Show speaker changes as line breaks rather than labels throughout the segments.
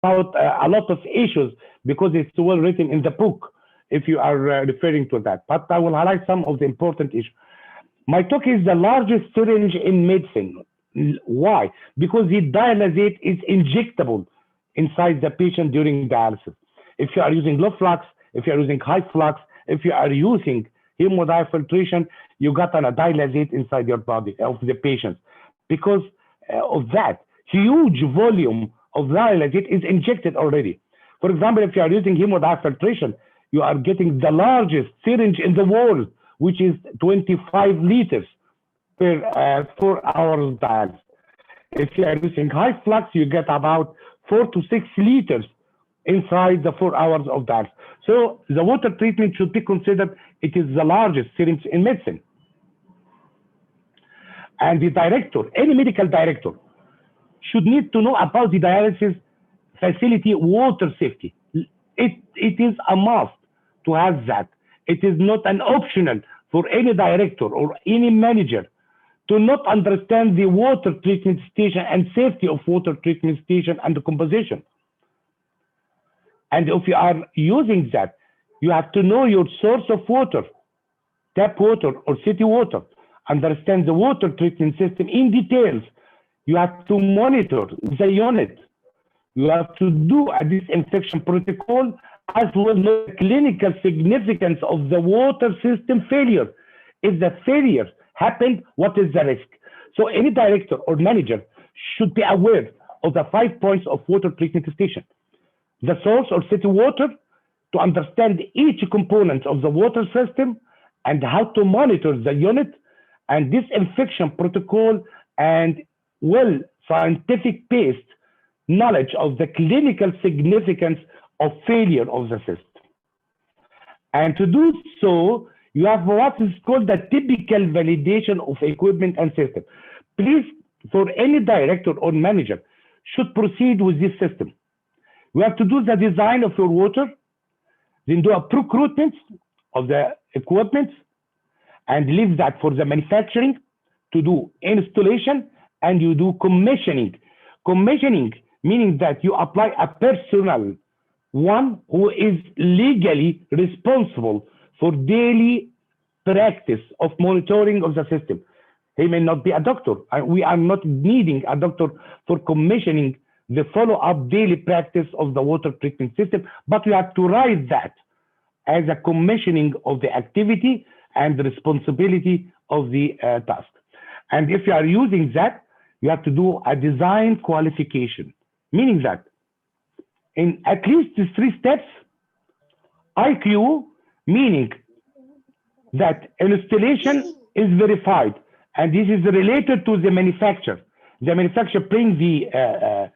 about a lot of issues because it's well written in the book if you are referring to that. But I will highlight some of the important issues. My talk is the largest syringe in medicine. Why? Because the dialysate is injectable inside the patient during dialysis. If you are using low flux, if you are using high flux, if you are using hemodiafiltration, you got a dialysate inside your body of the patient. Because of that, huge volume of dialysate is injected already. For example, if you are using hemodiafiltration, you are getting the largest syringe in the world, which is 25 liters per 4 hours dialysis. If you are using high flux, you get about 4 to 6 liters inside the 4 hours of dialysis. So the water treatment should be considered, it is the largest syringe in medicine. And the director, any medical director, should need to know about the dialysis facility water safety. It is a must to have that. It is not an optional for any director or any manager to not understand the water treatment station and safety of water treatment station and the composition. And if you are using that, you have to know your source of water, tap water or city water, understand the water treatment system in details. You have to monitor the unit. You have to do a disinfection protocol as well as the clinical significance of the water system failure. If the failure happened, what is the risk? So any director or manager should be aware of the 5 points of water treatment station. The source or city water, to understand each component of the water system and how to monitor the unit, and disinfection protocol, and well scientific based knowledge of the clinical significance of failure of the system. And to do so, you have what is called the typical validation of equipment and system. Please, for any director or manager, should proceed with this system. You have to do the design of your water, then do a procurement of the equipment, and leave that for the manufacturing to do installation, and you do commissioning. Commissioning meaning that you apply a personnel, one who is legally responsible for daily practice of monitoring of the system. He may not be a doctor. We are not needing a doctor for commissioning the follow-up daily practice of the water treatment system, but you have to write that as a commissioning of the activity and the responsibility of the task. And if you are using that, you have to do a design qualification, meaning that in at least 3 steps, IQ, meaning that installation is verified, and this is related to the manufacturer. The manufacturer brings the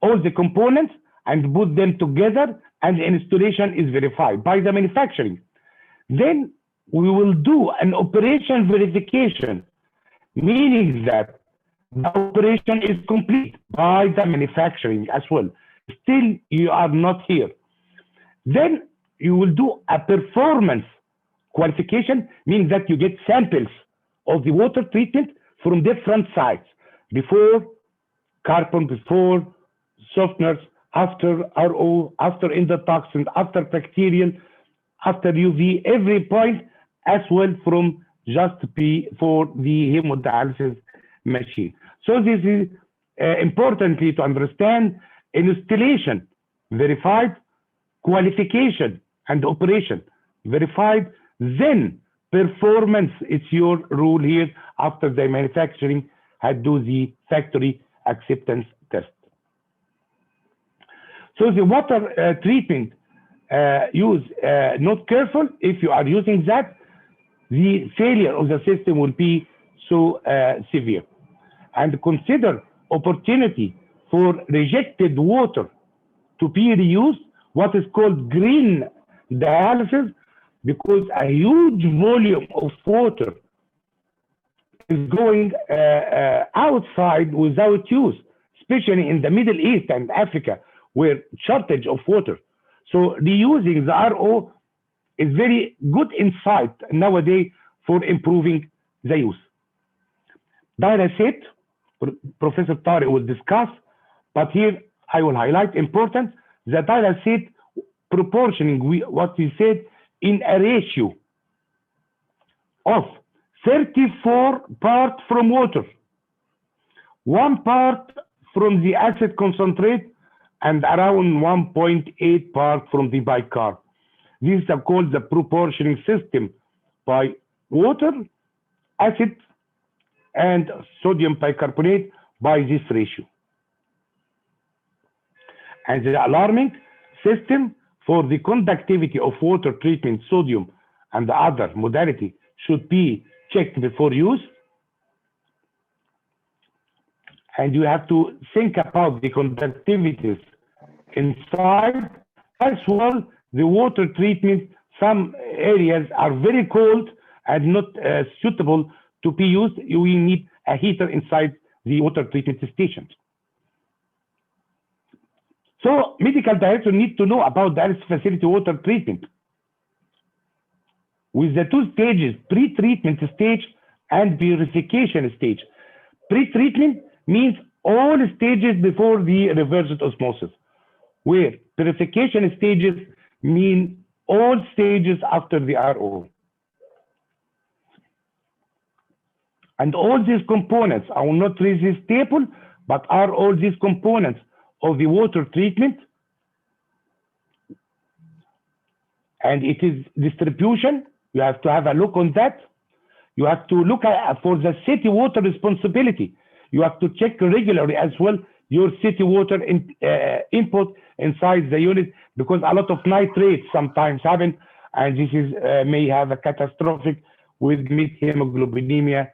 all the components and put them together, and the installation is verified by the manufacturing. Then we will do an operation verification, meaning that the operation is complete by the manufacturing as well. Still, you are not here. Then you will do a performance qualification, meaning that you get samples of the water treatment from different sites, before carbon, before softeners, after RO, after endotoxin, after bacterial, after UV, every point, as well from just for the hemodialysis machine. So this is importantly to understand: installation verified, qualification and operation verified, then performance. It's your rule here after the manufacturing had do the factory acceptance test. So the water treatment use not careful. If you are using that, the failure of the system will be so severe. And consider opportunity for rejected water to be reused, what is called green dialysis, because a huge volume of water is going outside without use, especially in the Middle East and Africa, where shortage of water. So reusing the RO is very good insight nowadays for improving the use. Dialysate, Professor Tariq will discuss, but here I will highlight important, the dialysate proportioning, what we said, in a ratio of 34 parts from water, 1 part from the acid concentrate, and around 1.8 parts from the bicarb. This is called the proportioning system by water, acid, and sodium bicarbonate by this ratio. And the alarming system for the conductivity of water treatment, sodium, and the other modality should be checked before use. And you have to think about the conductivities inside as well. The water treatment, some areas are very cold and not suitable to be used. We need a heater inside the water treatment station. So medical director need to know about dialysis facility water treatment with the 2 stages, pre-treatment stage and purification stage. Pre-treatment means all stages before the reversed osmosis, where purification stages mean all stages after the RO. And all these components, I will not raise this table, but are all these components of the water treatment, and it is distribution. You have to have a look on that. You have to look at for the city water responsibility. You have to check regularly as well your city water input inside the unit, because a lot of nitrates sometimes happen, and this is may have a catastrophic with methemoglobinemia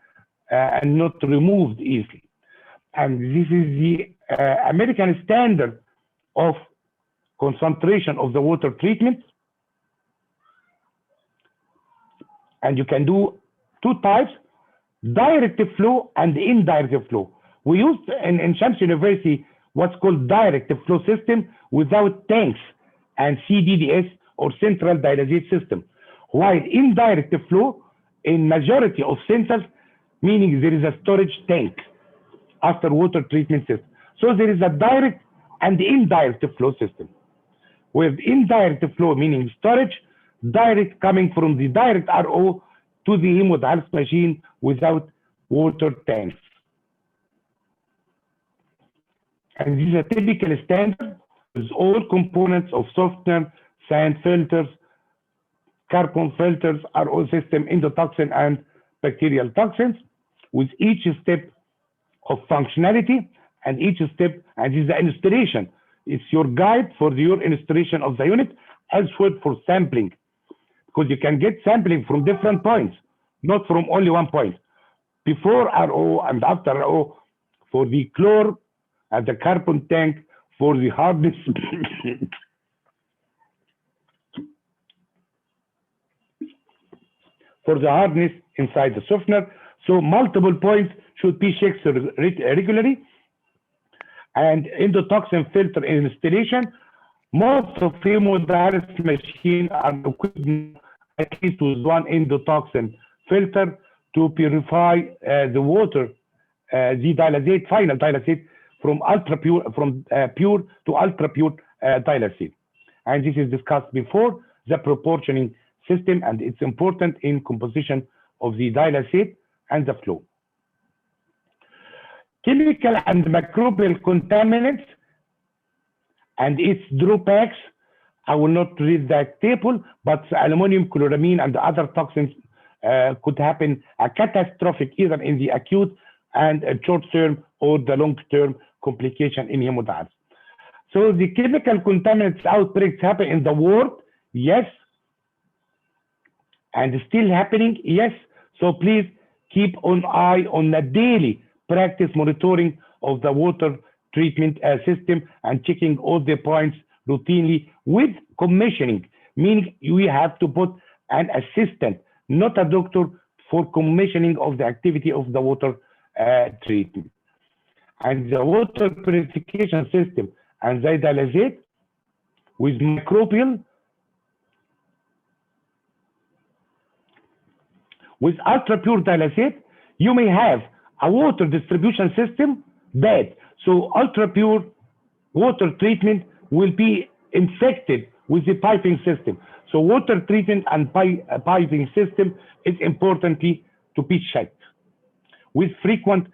and not removed easily. And this is the American standard of concentration of the water treatment. And you can do 2 types, direct flow and indirect flow. We used in Shams University what's called direct flow system without tanks and CDDS or central dialysate system. While indirect flow in majority of centers, meaning there is a storage tank after water treatment system. So there is a direct and indirect flow system. With indirect flow meaning storage, direct coming from the direct RO to the hemodialysis machine without water tanks. And this is a typical standard with all components of softener, sand filters, carbon filters, RO system, endotoxin, and bacterial toxins, with each step of functionality and each step, and this is the installation. It's your guide for your installation of the unit, as well for sampling, because you can get sampling from different points, not from only one point. Before RO and after RO, for the chlor and the carbon tank, for the hardness, for the hardness inside the softener. So multiple points should be checked regularly. And endotoxin filter installation, most of hemodialysis machines are equipped at least with 1 endotoxin filter to purify the water, the dialysate, final dialysate, from pure to ultra pure dialysate. And this is discussed before, the proportioning system, and it's important in composition of the dialysate and the flow. Chemical and microbial contaminants and its drawbacks. I will not read that table, but aluminum, chloramine, and other toxins could happen a catastrophic either in the acute and short-term or the long-term complication in hemodialysis. So the chemical contaminants outbreaks happen in the world, yes, and still happening, yes. So please keep an eye on the daily practice monitoring of the water treatment system and checking all the points routinely with commissioning, meaning we have to put an assistant, not a doctor, for commissioning of the activity of the water treatment. And the water purification system and the dialysate with microbial, with ultra pure dialysate, you may have a water distribution system bad. So ultra pure water treatment will be infected with the piping system. So water treatment and piping system is importantly to be checked with frequent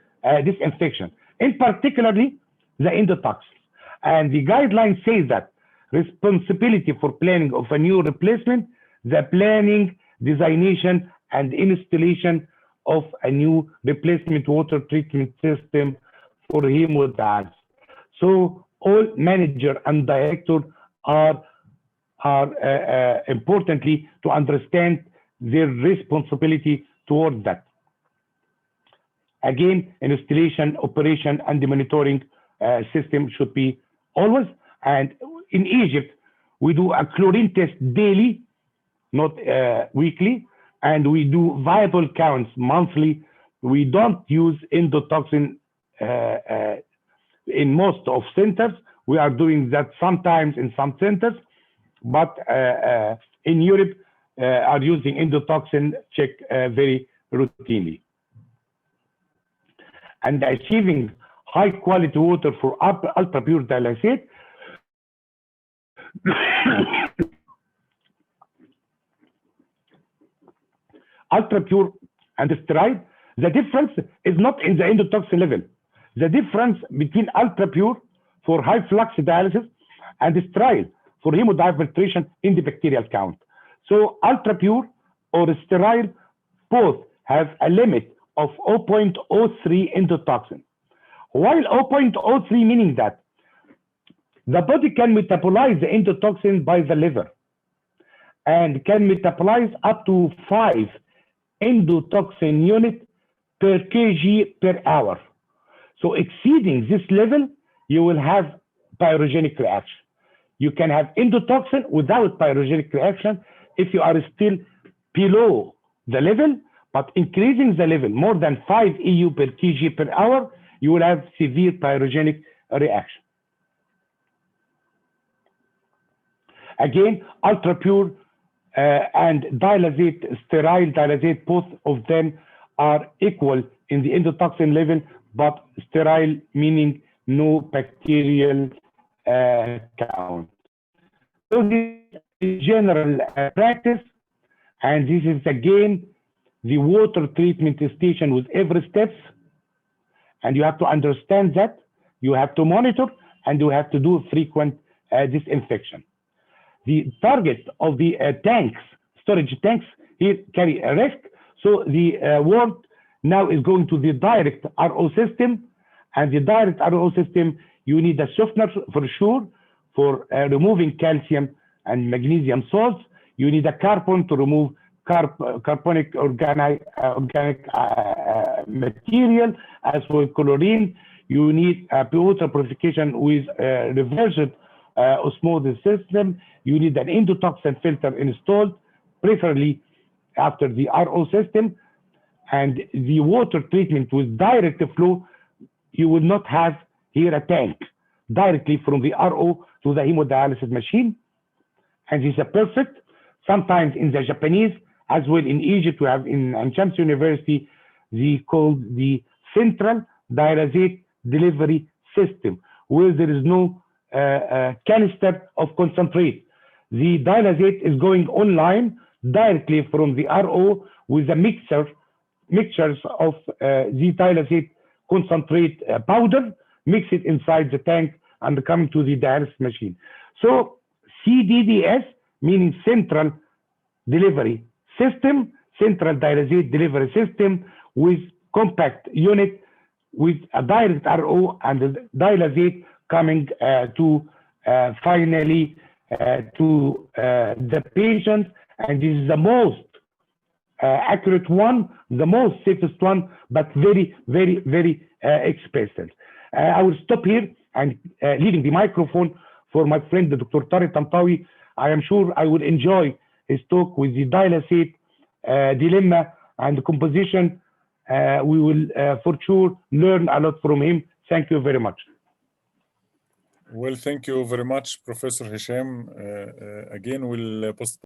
disinfection, in particularly the endotoxins. And the guideline says that responsibility for planning of a new replacement, the planning, designation, and installation of a new replacement water treatment system for hemodialysis. So all manager and director are importantly to understand their responsibility towards that. Again, installation, operation, and the monitoring system should be always. And in Egypt, we do a chlorine test daily, not weekly, and we do viable counts monthly. We don't use endotoxin in most of centers. We are doing that sometimes in some centers, but in Europe are using endotoxin check very routinely. And achieving high quality water for ultra pure dialysate ultra pure and sterile, the difference is not in the endotoxin level. The difference between ultra pure for high flux dialysis and sterile for hemodiafiltration in the bacterial count. So ultra pure or sterile both have a limit of 0.03 endotoxin. While 0.03 meaning that the body can metabolize the endotoxin by the liver and can metabolize up to 5 endotoxin units per kg per hour. So exceeding this level, you will have pyrogenic reaction. You can have endotoxin without pyrogenic reaction if you are still below the level, but increasing the level more than 5 EU per kg per hour, you will have severe pyrogenic reaction. Again, ultra pure and dialysate, sterile dialysate, both of them are equal in the endotoxin level, but sterile meaning no bacterial count. So this is general practice, and this is again the water treatment station with every steps, and you have to understand that, you have to monitor, and you have to do frequent disinfection. The target of the tanks, storage tanks, here carry a risk. So the word now is going to the direct RO system, and the direct RO system, you need a softener for sure for removing calcium and magnesium salts. You need a carbon to remove carbonic organic material, as well chlorine. You need a water purification with reversed osmosis system. You need an endotoxin filter installed, preferably after the RO system. And the water treatment with direct flow, you will not have here a tank directly from the RO to the hemodialysis machine. And this is perfect. Sometimes in the Japanese, as well in Egypt, we have in Shams University, called the Central Dialysate Delivery System, where there is no canister of concentrate. The dialysate is going online directly from the RO with a mixtures of the dialysate concentrate powder, mix it inside the tank and come to the dialysis machine. So CDDS meaning Central Delivery System, Central Dialysate Delivery System with compact unit with a direct RO and the dialysate coming to finally to the patient, and this is the most accurate one, the most safest one, but very, very, very expensive. I will stop here and leaving the microphone for my friend, Dr. Tariq Tantawi. I am sure I will enjoy his talk with the dialysate dilemma and the composition. We will for sure learn a lot from him. Thank you very much.
Well, thank you very much, Professor Hesham. Again, we'll post